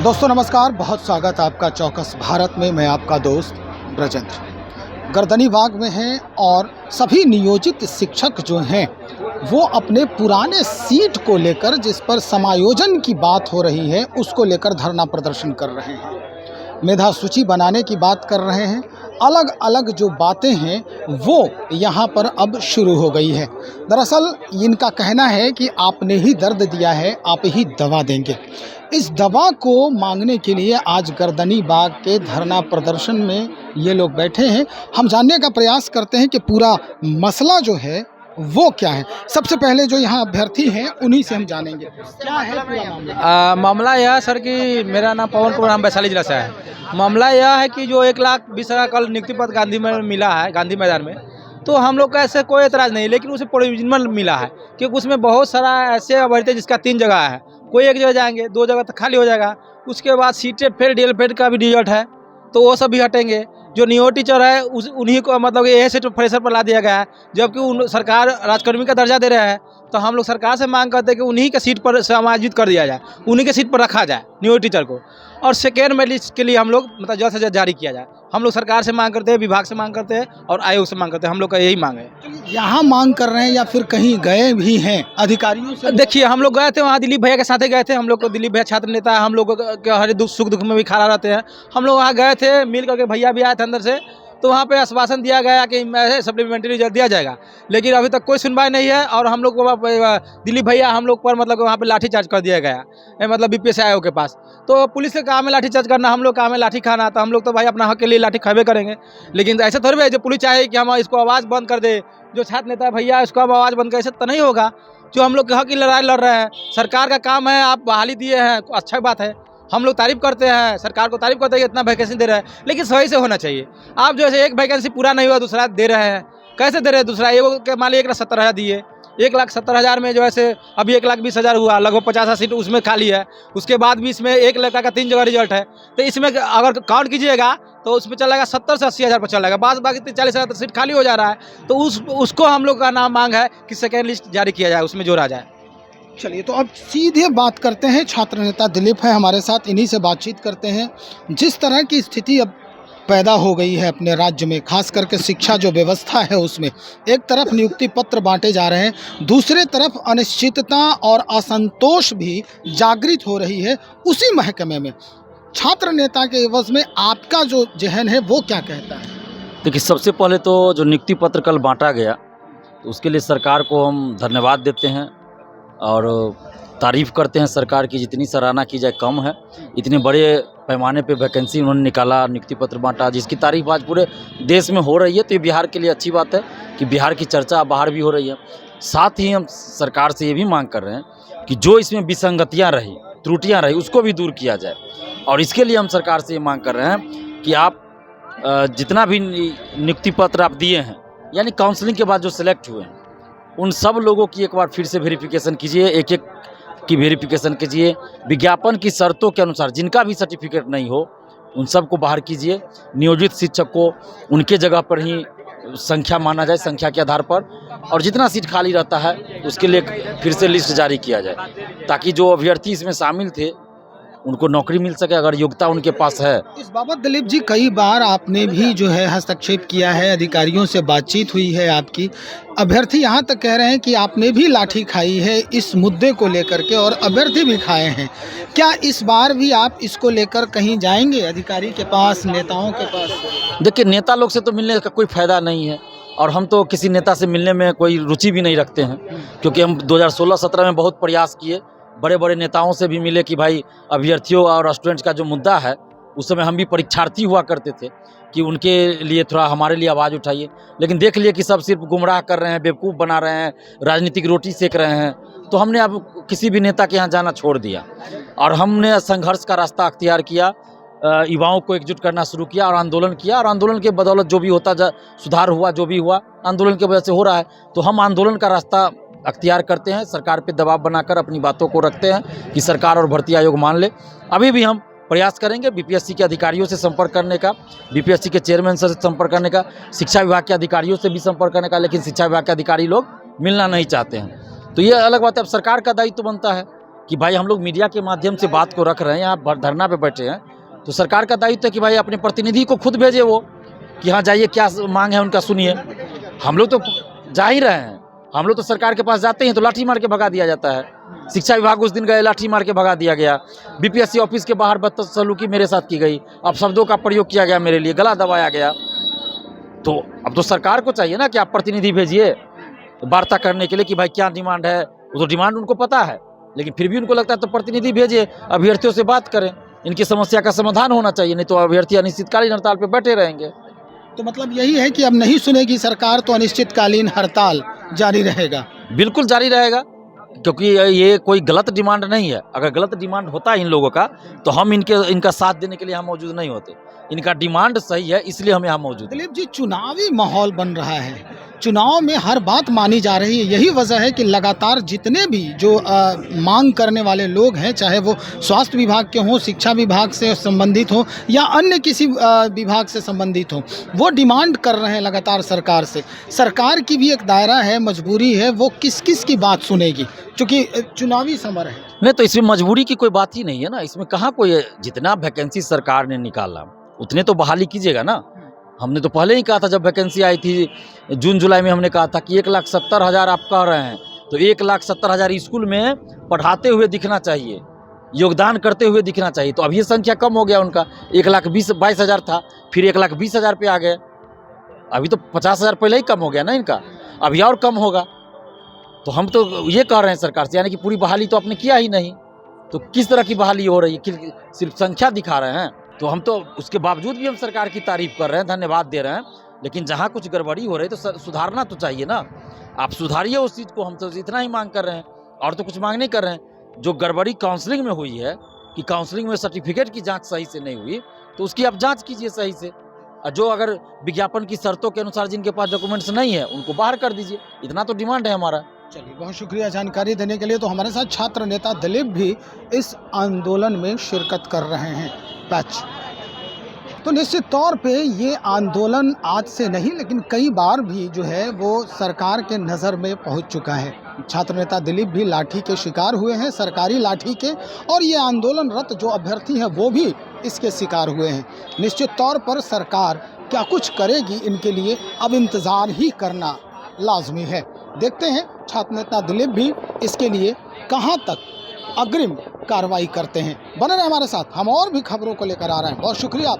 दोस्तों नमस्कार, बहुत स्वागत आपका चौकस भारत में। मैं आपका दोस्त ब्रजेंद्र गर्दनीबाग में हैं और सभी नियोजित शिक्षक जो हैं वो अपने पुराने सीट को लेकर, जिस पर समायोजन की बात हो रही है, उसको लेकर धरना प्रदर्शन कर रहे हैं। मेधा सूची बनाने की बात कर रहे हैं। अलग अलग जो बातें हैं वो यहाँ पर अब शुरू हो गई है। दरअसल इनका कहना है कि आपने ही दर्द दिया है, आप ही दवा देंगे। इस दवा को मांगने के लिए आज गर्दनीबाग के धरना प्रदर्शन में ये लोग बैठे हैं। हम जानने का प्रयास करते हैं कि पूरा मसला जो है वो क्या है। सबसे पहले जो यहाँ अभ्यर्थी हैं उन्हीं से हम जानेंगे क्या है पूरा मामला। मामला यह है सर कि मेरा नाम पवन कुमार, हम वैशाली जिला से है। मामला यह है कि जो 1,20,000 कल नियुक्ति पत्र गांधी में मिला है, गांधी मैदान में, तो हम लोग का ऐसे कोई एतराज़ नहीं, लेकिन उसे प्रोविजनल मिला है क्योंकि उसमें बहुत सारा ऐसे अभ्यर्थी जिसका 3 जगह है, कोई एक जगह जाएंगे, 2 जगह तो खाली हो जाएगा। उसके बाद सीटें फिर DL का भी रिजल्ट है तो वो सब भी हटेंगे। जो नियो टीचर है उन्हीं को मतलब ये सीट फ्रेशर पर ला दिया गया है, जबकि सरकार राजकर्मी का दर्जा दे रहा है। तो हम लोग सरकार से मांग करते हैं कि उन्हीं के सीट पर समायोजित कर दिया जाए, उन्हीं के सीट पर रखा जाए नियो टीचर को। और सेकेंड मेरिट के लिए हम लोग मतलब जल्द से जल्द जारी किया जाए। हम लोग सरकार से मांग करते हैं, विभाग से मांग करते हैं और आयोग से मांग करते हैं। हम लोग का यही मांग है। यहाँ मांग कर रहे हैं या फिर कहीं गए भी हैं अधिकारियों से? देखिए, हम लोग गए थे वहाँ, दिलीप भैया के साथ गए थे। हम लोग को दिलीप भैया छात्र नेता है, हम लोग के हर दुख सुख दुख में भी खड़ा रहते हैं। हम लोग वहाँ गए थे, मिल करके भैया भी आए थे अंदर से, तो वहाँ पे आश्वासन दिया गया कि सप्लीमेंट्री रिजल्ट दिया जाएगा, लेकिन अभी तक कोई सुनवाई नहीं है। और हम लोग को दिलीप भैया हम लोग पर मतलब वहाँ पे लाठीचार्ज कर दिया गया है, मतलब BPSC आयोग के पास। तो पुलिस के काम है लाठीचार्ज करना, हम लोग काम है लाठी खाना। तो हम लोग तो भाई अपना हक के लिए लाठी खावे करेंगे, लेकिन ऐसे थोड़ी है जो पुलिस चाहे कि हम इसको आवाज़ बंद कर दे, जो छात्र नेता भैया इसको अब आवाज़ बंद कर, ऐसे तो नहीं होगा। जो हम लोग के हक की लड़ाई लड़ रहे हैं, सरकार का काम है, आप बहाली दिए हैं, अच्छा बात है, हम लोग तारीफ करते हैं, सरकार को तारीफ करते हैं कि इतना वैकेंसी दे रहे हैं, लेकिन सही से होना चाहिए। आप जो है एक वैकेंसी पूरा नहीं हुआ, दूसरा दे रहे हैं, कैसे दे रहे हैं? दूसरा एगो के मान लीजिए 1,70,000 दिए, 1,70,000 में जो है से अभी 1,20,000 हुआ, लगभग 50 सीट उसमें खाली है। उसके बाद भी इसमें 1 लड़का का 3 जगह रिजल्ट है, तो इसमें अगर काउंट कीजिएगा तो उसमें चलेगा 70 से 80,000 पर चलेगा, बाकी 40,000 सीट खाली हो जा रहा है। तो उसको हम लोग का नाम मांग है कि सेकेंड लिस्ट जारी किया जाए, उसमें जोड़ा जाए। चलिए, तो अब सीधे बात करते हैं। छात्र नेता दिलीप है हमारे साथ, इन्हीं से बातचीत करते हैं। जिस तरह की स्थिति अब पैदा हो गई है अपने राज्य में, खास करके शिक्षा जो व्यवस्था है उसमें, एक तरफ नियुक्ति पत्र बांटे जा रहे हैं, दूसरे तरफ अनिश्चितता और असंतोष भी जागृत हो रही है। उसी महकमे में छात्र नेता के एवज में आपका जो जहन है वो क्या कहता है? देखिए, सबसे पहले तो जो नियुक्ति पत्र कल बांटा गया, तो उसके लिए सरकार को हम धन्यवाद देते हैं और तारीफ़ करते हैं सरकार की। जितनी सराहना की जाए कम है। इतने बड़े पैमाने पे वैकेंसी उन्होंने निकाला, नियुक्ति पत्र बांटा, जिसकी तारीफ आज पूरे देश में हो रही है। तो ये बिहार के लिए अच्छी बात है कि बिहार की चर्चा बाहर भी हो रही है। साथ ही हम सरकार से ये भी मांग कर रहे हैं कि जो इसमें विसंगतियाँ रही, त्रुटियाँ रही, उसको भी दूर किया जाए। और इसके लिए हम सरकार से ये मांग कर रहे हैं कि आप जितना भी नियुक्ति पत्र आप दिए हैं, यानी काउंसलिंग के बाद जो सिलेक्ट हुए हैं, उन सब लोगों की एक बार फिर से वेरिफिकेशन कीजिए, एक एक की वेरिफिकेशन कीजिए। विज्ञापन की शर्तों के अनुसार जिनका भी सर्टिफिकेट नहीं हो उन सबको बाहर कीजिए। नियोजित शिक्षक को उनके जगह पर ही संख्या माना जाए, संख्या के आधार पर, और जितना सीट खाली रहता है उसके लिए फिर से लिस्ट जारी किया जाए, ताकि जो अभ्यर्थी इसमें शामिल थे उनको नौकरी मिल सके अगर योग्यता उनके पास है। इस बाबत दिलीप जी कई बार आपने भी जो है हस्तक्षेप किया है, अधिकारियों से बातचीत हुई है आपकी। अभ्यर्थी यहाँ तक कह रहे हैं कि आपने भी लाठी खाई है इस मुद्दे को लेकर के, और अभ्यर्थी भी खाए हैं। क्या इस बार भी आप इसको लेकर कहीं जाएंगे अधिकारी के पास, नेताओं के पास? देखिए, नेता लोग से तो मिलने का कोई फ़ायदा नहीं है, और हम तो किसी नेता से मिलने में कोई रुचि भी नहीं रखते हैं, क्योंकि हम 2016-17 में बहुत प्रयास किए, बड़े बड़े नेताओं से भी मिले कि भाई अभ्यर्थियों और स्टूडेंट्स का जो मुद्दा है, उस समय हम भी परीक्षार्थी हुआ करते थे कि उनके लिए थोड़ा हमारे लिए आवाज़ उठाइए। लेकिन देख लिए कि सब सिर्फ गुमराह कर रहे हैं, बेवकूफ़ बना रहे हैं, राजनीतिक रोटी सेक रहे हैं। तो हमने अब किसी भी नेता के यहाँ जाना छोड़ दिया और हमने संघर्ष का रास्ता अख्तियार किया, युवाओं को एकजुट करना शुरू किया और आंदोलन किया। और आंदोलन के बदौलत जो भी होता सुधार हुआ, जो भी हुआ आंदोलन की वजह से हो रहा है। तो हम आंदोलन का रास्ता अख्तियार करते हैं, सरकार पे दबाव बनाकर अपनी बातों को रखते हैं कि सरकार और भर्ती आयोग मान ले। अभी भी हम प्रयास करेंगे BPSC के अधिकारियों से संपर्क करने का, BPSC के चेयरमैन से संपर्क करने का, शिक्षा विभाग के अधिकारियों से भी संपर्क करने का, लेकिन शिक्षा विभाग के अधिकारी लोग मिलना नहीं चाहते हैं। तो ये अलग बात है। अब सरकार का दायित्व बनता है कि भाई हम लोग मीडिया के माध्यम से बात को रख रहे हैं, यहाँ धरना पे बैठे हैं, तो सरकार का दायित्व है कि भाई अपने प्रतिनिधि को खुद भेजे वो, कि हाँ जाइए क्या मांग है उनका सुनिए। हम लोग तो जा ही रहे हैं, हम लोग तो सरकार के पास जाते हैं तो लाठी मार के भगा दिया जाता है। शिक्षा विभाग उस दिन गए, लाठी मार के भगा दिया गया। बीपीएससी ऑफिस के बाहर बदसलूकी मेरे साथ की गई, अब शब्दों का प्रयोग किया गया, मेरे लिए गला दबाया गया। तो अब तो सरकार को चाहिए ना कि आप प्रतिनिधि भेजिए वार्ता करने के लिए कि भाई क्या डिमांड है। वो तो डिमांड उनको पता है, लेकिन फिर भी उनको लगता है तो प्रतिनिधि भेजिए, अभ्यर्थियों से बात करें, इनकी समस्या का समाधान होना चाहिए, नहीं तो अभ्यर्थी अनिश्चितकालीन हड़ताल पर बैठे रहेंगे। तो मतलब यही है कि अब नहीं सुनेगी सरकार तो अनिश्चितकालीन हड़ताल जारी रहेगा। बिल्कुल जारी रहेगा, क्योंकि ये कोई गलत डिमांड नहीं है। अगर गलत डिमांड होता इन लोगों का तो हम इनका साथ देने के लिए यहाँ मौजूद नहीं होते। इनका डिमांड सही है, इसलिए हम यहाँ मौजूद हैं। दिलीप जी, चुनावी माहौल बन रहा है, चुनाव में हर बात मानी जा रही है, यही वजह है कि लगातार जितने भी जो मांग करने वाले लोग हैं, चाहे वो स्वास्थ्य विभाग के हों, शिक्षा विभाग से संबंधित हो या अन्य किसी विभाग से संबंधित हो, वो डिमांड कर रहे हैं लगातार सरकार से। सरकार की भी एक दायरा है, मजबूरी है, वो किस किस की बात सुनेगी, क्योंकि चुनावी समर है। नहीं तो इसमें मजबूरी की कोई बात ही नहीं है ना। इसमें कहाँ कोई, जितना वैकेंसी सरकार ने निकाला उतने तो बहाली कीजिएगा ना। हमने तो पहले ही कहा था, जब वैकेंसी आई थी जून जुलाई में, हमने कहा था कि 1,70,000 आप कह रहे हैं तो 1,70,000 स्कूल में पढ़ाते हुए दिखना चाहिए, योगदान करते हुए दिखना चाहिए। तो अब ये संख्या कम हो गया उनका, 1,22,000 था, फिर 1,20,000 पे आ गए। अभी तो 50,000 पहले ही कम हो गया ना इनका, अभी और कम होगा। तो हम तो ये कह रहे हैं सरकार से, यानी कि पूरी बहाली तो आपने किया ही नहीं, तो किस तरह की बहाली हो रही है, सिर्फ संख्या दिखा रहे हैं। तो हम तो उसके बावजूद भी हम सरकार की तारीफ कर रहे हैं, धन्यवाद दे रहे हैं, लेकिन जहाँ कुछ गड़बड़ी हो रही है तो सुधारना तो चाहिए ना। आप सुधारिए उस चीज़ को, हम तो इतना ही मांग कर रहे हैं, और तो कुछ मांग नहीं कर रहे हैं। जो गड़बड़ी काउंसलिंग में हुई है कि काउंसलिंग में सर्टिफिकेट की जाँच सही से नहीं हुई, तो उसकी आप जाँच कीजिए सही से। जो अगर विज्ञापन की शर्तों के अनुसार जिनके पास डॉक्यूमेंट्स नहीं है उनको बाहर कर दीजिए, इतना तो डिमांड है हमारा। चलिए, बहुत शुक्रिया जानकारी देने के लिए। तो हमारे साथ छात्र नेता दिलीप भी इस आंदोलन में शिरकत कर रहे हैं। पैच तो निश्चित तौर पे ये आंदोलन आज से नहीं, लेकिन कई बार भी जो है वो सरकार के नज़र में पहुंच चुका है। छात्र नेता दिलीप भी लाठी के शिकार हुए हैं, सरकारी लाठी के, और ये आंदोलनरत जो अभ्यर्थी हैं वो भी इसके शिकार हुए हैं। निश्चित तौर पर सरकार क्या कुछ करेगी इनके लिए, अब इंतज़ार ही करना लाजमी है। देखते हैं छात्र नेता दिलीप भी इसके लिए कहां तक अग्रिम कार्रवाई करते हैं। बने रहे हमारे साथ, हम और भी खबरों को लेकर आ रहे हैं। बहुत शुक्रिया।